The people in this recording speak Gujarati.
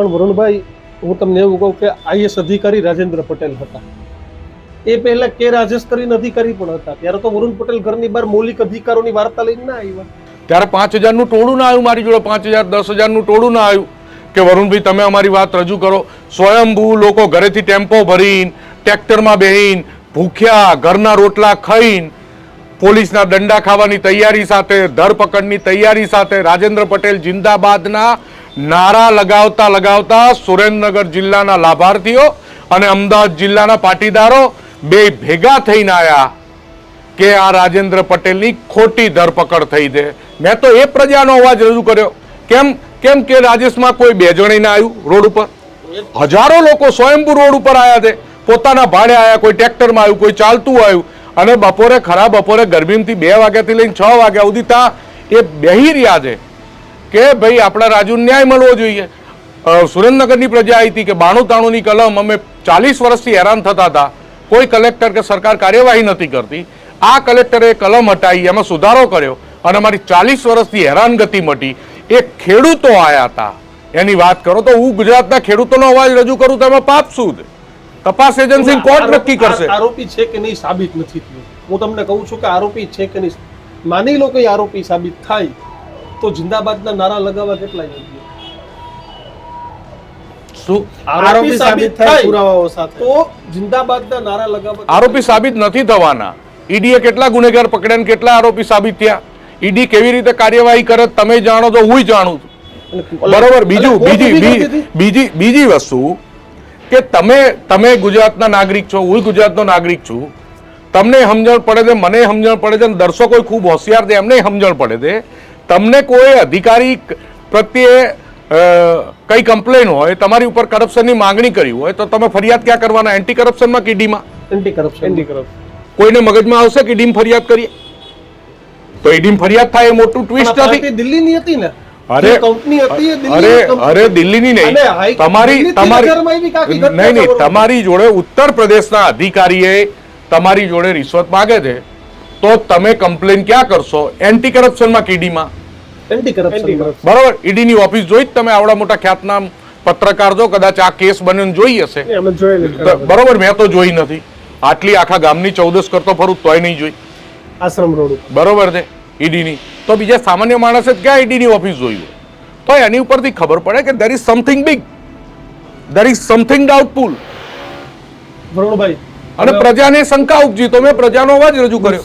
વરુણભાઈ, હું તમને એવું કહું કે આઈએસ અધિકારી રાજેન્દ્ર પટેલ હતા. એ પહેલા કે રાજેશ કરીને અધિકારી પણ હતા. ત્યારે તો વરુણ પટેલ ઘરની બહાર મૌલિક અધિકારોની વાર્તા લઈને ના આવ્યા. ત્યારે 5000 નું ટોળું ના આવ્યું મારી જોડે, 5000 10,000 નું ટોળું ના આવ્યું કે વરુણભાઈ તમે અમારી વાત રજૂ કરો. સ્વયંભૂ લોકો ઘરેથી ટેમ્પો ભરીને, ટ્રેક્ટરમાં બેહીને, ભૂખ્યા ઘરના રોટલા ખાઈને, પોલીસના દંડા ખાવાની તૈયારી સાથે, ધરપકડની તૈયારી સાથે રાજેન્દ્ર પટેલ જિંદાબાદના નારા લગાવતા લગાવતા સુરેન્દ્રનગર જિલ્લાના લાભાર્થીઓ અને અમદાવાદ જિલ્લાના પાટીદારો બે ભેગા થઈને આવ્યા કે આ રાજેન્દ્ર પટેલની ખોટી ધરપકડ થઈ છે. મેં તો એ પ્રજાનો અવાજ રજૂ કર્યો. કેમ કે રાજેશમાં કોઈ બે જણે ના આવ્યું રોડ ઉપર? હજારો લોકો સ્વયંભૂ રોડ ઉપર આવ્યા છે, પોતાના ભાડે આવ્યા, કોઈ ટ્રેક્ટરમાં આવ્યું, કોઈ ચાલતું આવ્યું. અને બપોરે ખરા બપોરે ગરમીથી 2 વાગ્યાથી લઈને 6 વાગ્યા સુધી ત્યાં એ બેહી રહ્યા છે કે ભાઈ આપણા રાજુને ન્યાય મળવો જોઈએ. સુરેન્દ્રનગરની પ્રજા આવી હતી કે 92-93ની કલમ અમે 40 વર્ષથી હેરાન થતા હતા, કોઈ કલેક્ટર કે સરકાર કાર્યવાહી નથી કરતી. આ કલેક્ટરે કલમ હટાવી, એમાં સુધારો કર્યો અને અમારી 40 વર્ષથી હેરાનગતિ મટી. એ ખેડૂતો આવ્યા હતા એની વાત કરો તો હું ગુજરાતના ખેડૂતોનો અવાજ રજૂ કરું તો એમાં પાપ શું છે? તપાસ એજન્સી કોર્ટ નક્કી કરશે. આરોપી છે કે નહીં સાબિત નથી થયું. હું તમને કહું છું કે આરોપી છે કે નહીં, માની લો કે આરોપી સાબિત થાય તો જિંદાબાદના નારા લગાવવા કેટલા યોગ્ય? શું આરોપી સાબિત થાય પુરાવાઓ સાથે તો જિંદાબાદના નારા લગાવવા? આરોપી સાબિત નથી થવાના. ઈડીએ કેટલા ગુનેગાર પકડ્યા ને કેટલા આરોપી સાબિત થયા? ઈડી કેવી રીતે કાર્યવાહી કરે તમે જાણો તો હું જાણું છું, બરોબર? બીજી વસ્તુ કે તમે ગુજરાતના નાગરિક છો, હું ગુજરાતનો નાગરિક છું. તમને સમજણ પડે છે, મને સમજણ પડે છે, દર્શકો ખૂબ હોશિયાર છે, એમને સમજણ પડે છે. તમને કોઈ અધિકારી પ્રત્યે કઈ કમ્પ્લેન હોય, તમારી ઉપર કરપ્શનની માંગણી કરી હોય તો તમે ફરિયાદ ક્યાં કરવાના? એન્ટી કરપ્શનમાં કે ઈડીમાં? Anti corruption. કોઈને મગજમાં આવશે કે ઈડીમાં ફરિયાદ કરીએ તો ઈડીમાં ફરિયાદ થાય એ મોટું ટ્વિસ્ટ નથી. દિલ્હીની હતી ને, અરે કંપની હતી અરે દિલ્હીની નહીં, તમારી જોડે ઉત્તર પ્રદેશના અધિકારીએ તમારી જોડે રિશ્વત માંગે છે તો તમે કમ્પ્લેન ક્યાં કરશો? એન્ટી કરપ્શનમાં કે ઈડીમાં? Anti corruption. બરોબર. ઈડીની ઓફિસ જોઈ તમે આવડા મોટા ખ્યાતનામ પત્રકાર છો, કદાચ આ કેસ બન્યો જોઈ હશે, બરોબર? મેં તો જોઈ નથી. આટલી આખા ગામની 14 કરતો ફરું તોય નહીં જોઈ. આશ્રમ રોડ, બરોબર છે ઈડીની. તો બીજા સામાન્ય માણસે ક્યાં ઈડીની ઓફિસ જોઈ હોય? તો એની ઉપરથી ખબર પડે કે there is something big, there is something doubtful. વરુણભાઈ, અને પ્રજાને શંકા ઉપજી તો મેં પ્રજાનો અવાજ રજૂ કર્યો.